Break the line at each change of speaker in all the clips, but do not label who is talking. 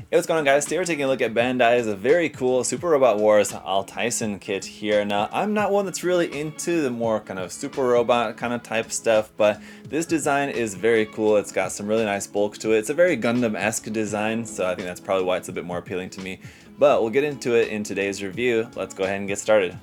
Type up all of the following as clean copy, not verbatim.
Hey, what's going on, guys? Today we're taking a look at Bandai's very cool Super Robot Wars Alteisen kit here. Now, I'm not one that's really into the more kind of super robot kind of type stuff, but this design is very cool. It's got some really nice bulk to it. It's a very Gundam-esque design, so I think that's probably why it's a bit more appealing to me. But we'll get into it in today's review. Let's go ahead and get started.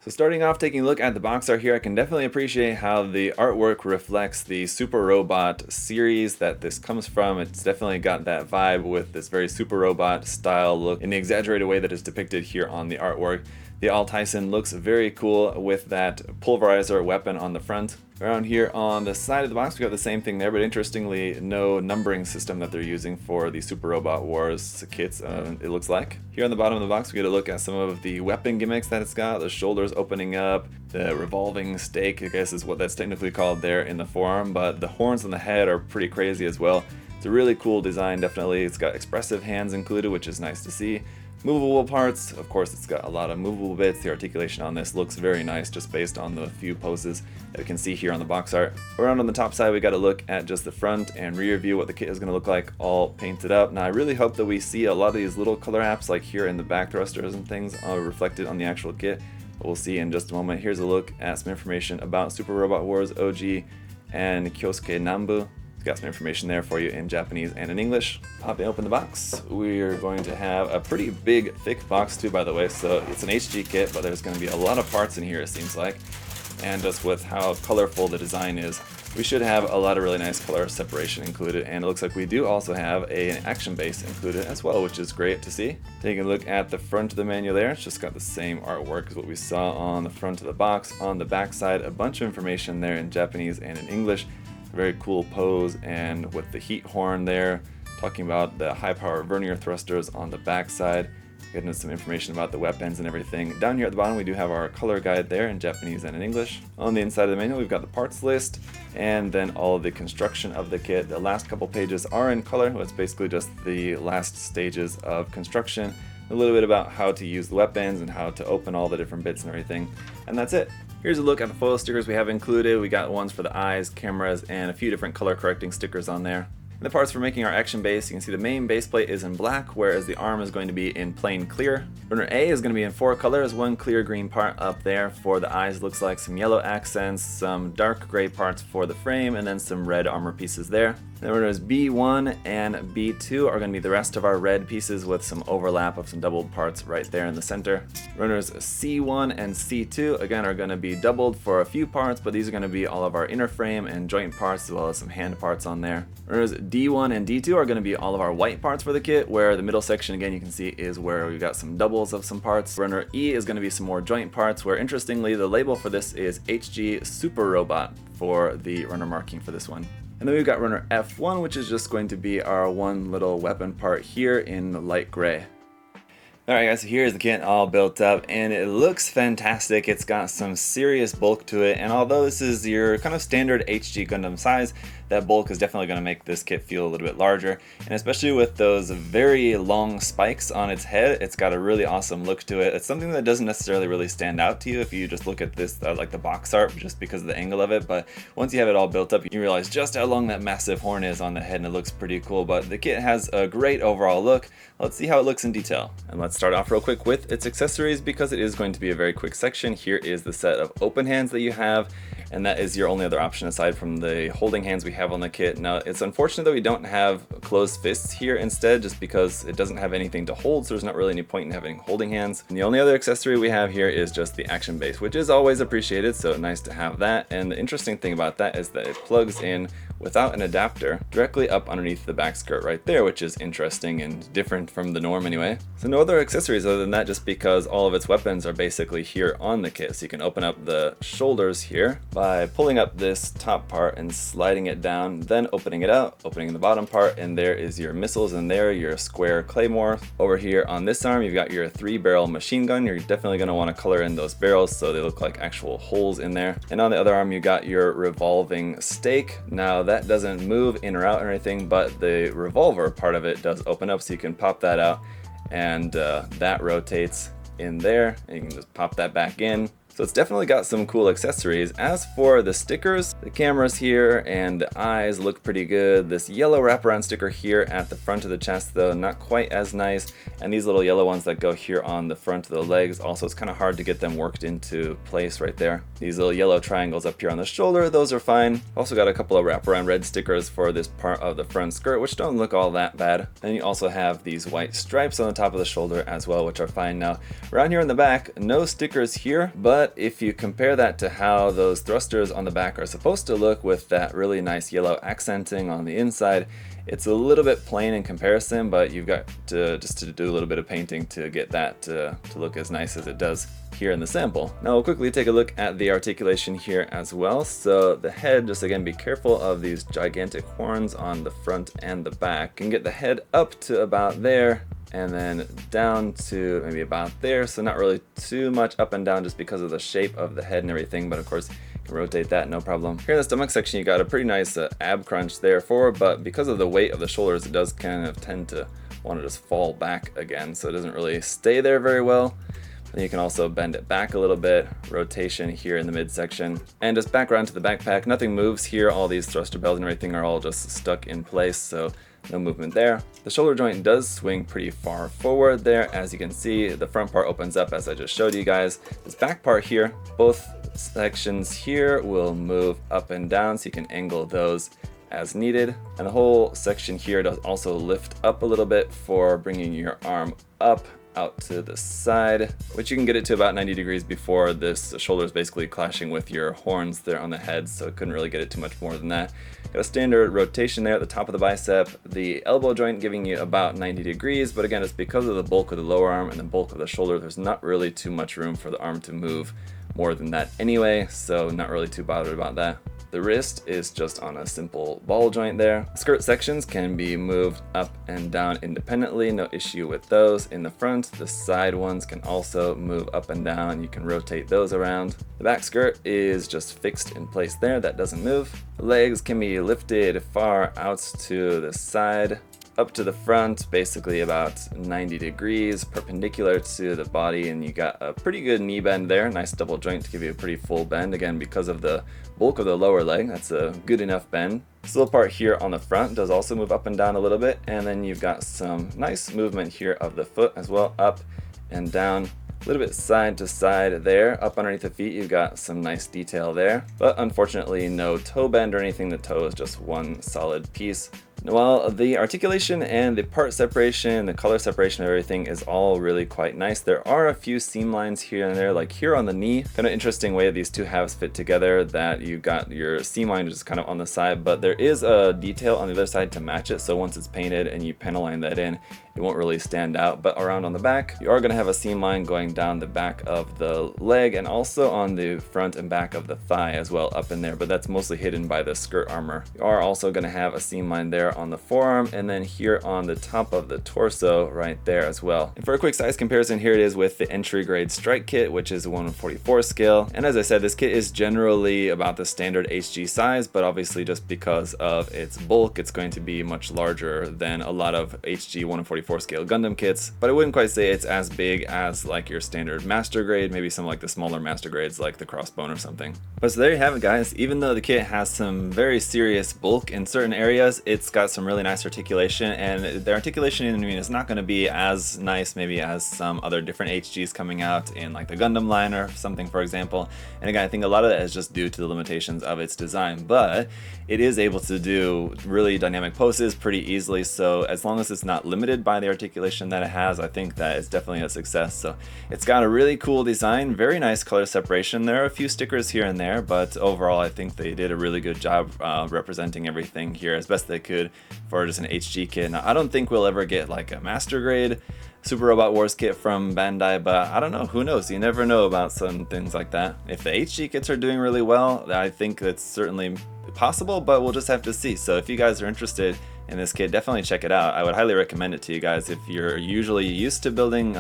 So starting off, taking a look at the box art here, I can definitely appreciate how the artwork reflects the Super Robot series that this comes from. It's definitely got that vibe with this very Super Robot style look in the exaggerated way that is depicted here on the artwork. The Alteisen looks very cool with that pulverizer weapon on the front. Around here on the side of the box, we got the same thing there, but interestingly, no numbering system that they're using for the Super Robot Wars kits, it looks like. Here on the bottom of the box, we get a look at some of the weapon gimmicks that it's got. The shoulders opening up, the revolving stake, I guess is what that's technically called there in the forearm, but the horns on the head are pretty crazy as well. It's a really cool design, definitely. It's got expressive hands included, which is nice to see. Movable parts, of course it's got a lot of movable bits. The articulation on this looks very nice just based on the few poses that we can see here on the box art. Around on the top side we got a look at just the front and rear view, what the kit is going to look like all painted up. Now I really hope that we see a lot of these little color apps like here in the back thrusters and things reflected on the actual kit. But we'll see in just a moment. Here's a look at some information about Super Robot Wars OG and Kyosuke Nambu. Got some information there for you in Japanese and in English. Popping open the box, we're going to have a pretty big, thick box too, by the way. So it's an HG kit, but there's going to be a lot of parts in here, it seems like. And just with how colorful the design is, we should have a lot of really nice color separation included. And it looks like we do also have an action base included as well, which is great to see. Taking a look at the front of the manual there, it's just got the same artwork as what we saw on the front of the box. On the back side, a bunch of information there in Japanese and in English. Very cool pose, and with the heat horn there, talking about the high power vernier thrusters on the back side, getting us some information about the weapons and everything. Down here at the bottom we do have our color guide there in Japanese and in English. On the inside of the manual we've got the parts list and then all of the construction of the kit. The last couple pages are in color. It's basically just the last stages of construction. A little bit about how to use the weapons and how to open all the different bits and everything. And that's it. Here's a look at the foil stickers we have included. We got ones for the eyes, cameras, and a few different color correcting stickers on there. And the parts for making our action base, you can see the main base plate is in black, whereas the arm is going to be in plain clear. Runner A is going to be in 4 colors, one clear green part up there for the eyes, looks like some yellow accents, some dark gray parts for the frame, and then some red armor pieces there. Then runners B1 and B2 are going to be the rest of our red pieces with some overlap of some doubled parts right there in the center. Runners C1 and C2 again are going to be doubled for a few parts, but these are going to be all of our inner frame and joint parts as well as some hand parts on there. Runners D1 and D2 are going to be all of our white parts for the kit, where the middle section again you can see is where we've got some doubles of some parts. Runner E is going to be some more joint parts, where interestingly the label for this is HG Super Robot for the runner marking for this one. And then we've got runner F1, which is just going to be our one little weapon part here in light gray. Alright guys, so here's the kit all built up and it looks fantastic. It's got some serious bulk to it, and although this is your kind of standard HG Gundam size, that bulk is definitely going to make this kit feel a little bit larger, and especially with those very long spikes on its head, it's got a really awesome look to it. It's something that doesn't necessarily really stand out to you if you just look at this like the box art just because of the angle of it, but once you have it all built up you realize just how long that massive horn is on the head, and it looks pretty cool. But the kit has a great overall look. Let's see how it looks in detail, and let's start off real quick with its accessories because it is going to be a very quick section. Here is the set of open hands that you have, and that is your only other option aside from the holding hands we have on the kit. Now it's unfortunate that we don't have closed fists here instead, just because it doesn't have anything to hold, so there's not really any point in having holding hands. And the only other accessory we have here is just the action base, which is always appreciated, so nice to have that. And the interesting thing about that is that it plugs in without an adapter directly up underneath the back skirt right there, which is interesting and different from the norm anyway. So no other accessories other than that, just because all of its weapons are basically here on the kit. So you can open up the shoulders here by pulling up this top part and sliding it down, then opening it out, opening the bottom part, and there is your missiles, and there your square claymore. Over here on this arm you've got your 3-barrel machine gun. You're definitely going to want to color in those barrels so they look like actual holes in there. And on the other arm you got your revolving stake. Now that doesn't move in or out or anything, but the revolver part of it does open up, so you can pop that out, and that rotates in there, and you can just pop that back in. So it's definitely got some cool accessories. As for the stickers, the cameras here and the eyes look pretty good. This yellow wraparound sticker here at the front of the chest though, not quite as nice. And these little yellow ones that go here on the front of the legs, also it's kind of hard to get them worked into place right there. These little yellow triangles up here on the shoulder, those are fine. Also got a couple of wraparound red stickers for this part of the front skirt, which don't look all that bad. And you also have these white stripes on the top of the shoulder as well, which are fine. Now, around here in the back, no stickers here, but if you compare that to how those thrusters on the back are supposed to look with that really nice yellow accenting on the inside, it's a little bit plain in comparison, but you've got to just to do a little bit of painting to get that to look as nice as it does here in the sample. Now we'll quickly take a look at the articulation here as well. So the head, just again be careful of these gigantic horns on the front and the back. You can get the head up to about there, and then down to maybe about there, so not really too much up and down just because of the shape of the head and everything, but of course you can rotate that, no problem. Here in the stomach section you got a pretty nice ab crunch there but because of the weight of the shoulders it does kind of tend to want to just fall back again, so it doesn't really stay there very well. Then you can also bend it back a little bit, rotation here in the midsection, and just back around to the backpack. Nothing moves here, all these thruster bells and everything are all just stuck in place, so no movement there. The shoulder joint does swing pretty far forward there. As you can see, the front part opens up as I just showed you guys. This back part here, both sections here will move up and down, so you can angle those as needed. And the whole section here does also lift up a little bit for bringing your arm up out to the side, which you can get it to about 90 degrees before this shoulder is basically clashing with your horns there on the head, so it couldn't really get it too much more than that. Got a standard rotation there at the top of the bicep, the elbow joint giving you about 90 degrees, but again, it's because of the bulk of the lower arm and the bulk of the shoulder, there's not really too much room for the arm to move more than that anyway, so not really too bothered about that. The wrist is just on a simple ball joint there. Skirt sections can be moved up and down independently, no issue with those. In the front, the side ones can also move up and down. You can rotate those around. The back skirt is just fixed in place there, that doesn't move. The legs can be lifted far out to the side, up to the front, basically about 90 degrees perpendicular to the body, and you got a pretty good knee bend there, nice double joint to give you a pretty full bend, again because of the bulk of the lower leg, that's a good enough bend. This little part here on the front does also move up and down a little bit, and then you've got some nice movement here of the foot as well, up and down, a little bit side to side there. Up underneath the feet you've got some nice detail there, but unfortunately no toe bend or anything, the toe is just one solid piece. Well, the articulation and the part separation, the color separation of everything is all really quite nice. There are a few seam lines here and there, like here on the knee. Kind of interesting way these two halves fit together, that you've got your seam line just kind of on the side, but there is a detail on the other side to match it, so once it's painted and you pen align that in, it won't really stand out. But around on the back, you are going to have a seam line going down the back of the leg and also on the front and back of the thigh as well up in there, but that's mostly hidden by the skirt armor. You are also going to have a seam line there on the forearm and then here on the top of the torso right there as well. And for a quick size comparison, here it is with the entry grade strike kit, which is a 1/44 scale. And as I said, this kit is generally about the standard HG size, but obviously just because of its bulk, it's going to be much larger than a lot of HG 1/44 scale Gundam kits. But I wouldn't quite say it's as big as like your standard master grade, maybe some like the smaller master grades like the Crossbone or something. But so there you have it, guys. Even though the kit has some very serious bulk in certain areas, it's got some really nice articulation, and the articulation, I mean, is not going to be as nice maybe as some other different HGs coming out in like the Gundam line or something, for example. And again, I think a lot of that is just due to the limitations of its design, but it is able to do really dynamic poses pretty easily, so as long as it's not limited by the articulation that it has, I think that it's definitely a success. So it's got a really cool design, very nice color separation. There are a few stickers here and there, but overall I think they did a really good job representing everything here as best they could for just an HG kit. Now, I don't think we'll ever get like a master grade Super Robot Wars kit from Bandai, but I don't know, who knows, you never know about some things like that. If the HG kits are doing really well, I think that's certainly possible, but we'll just have to see. So if you guys are interested in this kit, definitely check it out. I would highly recommend it to you guys if you're usually used to building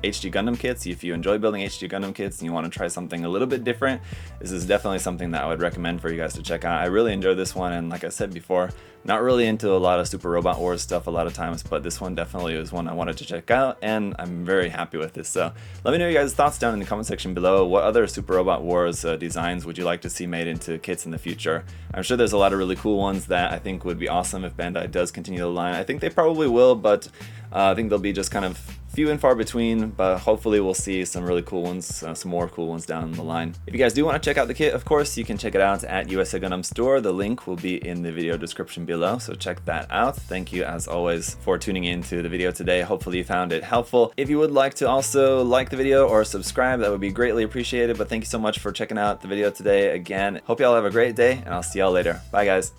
HD Gundam kits. If you enjoy building HD Gundam kits and you want to try something a little bit different, this is definitely something that I would recommend for you guys to check out. I really enjoyed this one, and like I said before, not really into a lot of Super Robot Wars stuff a lot of times, but this one definitely was one I wanted to check out, and I'm very happy with this. So let me know your guys' thoughts down in the comment section below. What other Super Robot Wars designs would you like to see made into kits in the future? I'm sure there's a lot of really cool ones that I think would be awesome if Bandai does continue the line. I think they probably will, but I think they'll be just kind of few and far between, but hopefully we'll see some really cool ones, some more cool ones down the line. If you guys do want to check out the kit, of course, you can check it out at USA Gundam Store. The link will be in the video description below, so check that out. Thank you, as always, for tuning into the video today. Hopefully you found it helpful. If you would like to also like the video or subscribe, that would be greatly appreciated, but thank you so much for checking out the video today. Again, hope y'all have a great day, and I'll see y'all later. Bye, guys.